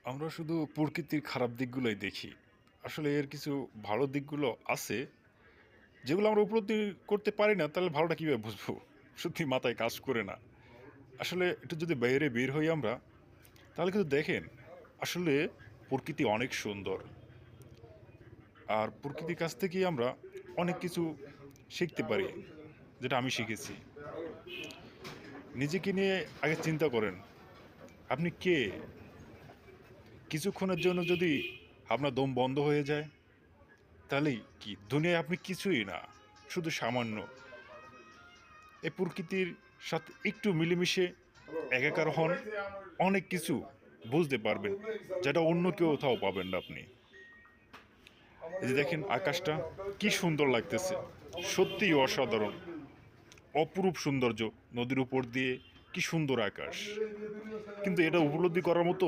আমরা শুধু প্রকৃতির খারাপ দিকগুলোই দেখি। আসলে এর কিছু ভালো দিকগুলো আছে, যেগুলো আমরা উপলব্ধি করতে পারি না, তাহলে ভালোটা কিভাবে বুঝবো? সত্যি মাথায় কাজ করে না। আসলে একটু যদি বাইরে বের হই আমরা, তাহলে কিন্তু দেখেন, আসলে প্রকৃতি অনেক সুন্দর। আর প্রকৃতির কাছ থেকেই আমরা অনেক কিছু শিখতে পারি, যেটা আমি শিখেছি। নিজেকে নিয়ে আগে চিন্তা করেন, আপনি কে? কিছুক্ষণের জন্য যদি আপনার দম বন্ধ হয়ে যায়, তাহলেই কি দুনিয়ায় আপনি কিছুই না, শুধু সামান্য। এই প্রকৃতির সাথে একটু মিলেমিশে একাকার হন, অনেক কিছু বুঝতে পারবেন, যেটা অন্য কেউ কোথাও পাবেন না আপনি। এই যে দেখেন আকাশটা কি সুন্দর লাগতেছে, সত্যিই অসাধারণ, অপরূপ সৌন্দর্য। নদীর উপর দিয়ে কি সুন্দর আকাশ, কিন্তু এটা উপলব্ধি করার মতো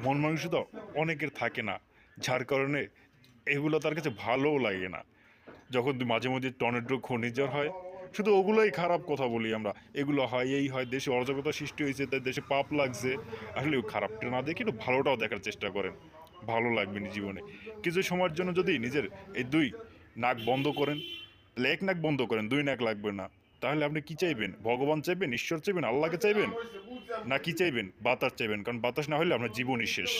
মন মানসিকতা অনেকের থাকে না, যার কারণে এগুলো তার কাছে ভালোও লাগে না। যখন মাঝে মধ্যে টর্নেডো ঘূর্ণিঝড় হয়, শুধু ওগুলোই খারাপ কথা বলি আমরা। এগুলো হয়, এই হয়, দেশে অরাজকতা সৃষ্টি হয়েছে, তাই দেশে পাপ লাগছে। আসলে ওই খারাপটা না দেখে একটু ভালোটাও দেখার চেষ্টা করেন, ভালো লাগবে জীবনে। কিছু সময়ের জন্য যদি নিজের এই দুই নাক বন্ধ করেন, তাহলে এক নাক বন্ধ করেন, দুই নাক লাগবে না। তাহলে আপনি কি চাইবেন? ভগবান চাইবেন, ঈশ্বর চাইবেন, আল্লাহকে চাইবেন, না কি চাইবেন? বাতাস চাইবেন, কারণ বাতাস না হলে আপনার জীবনই শেষ।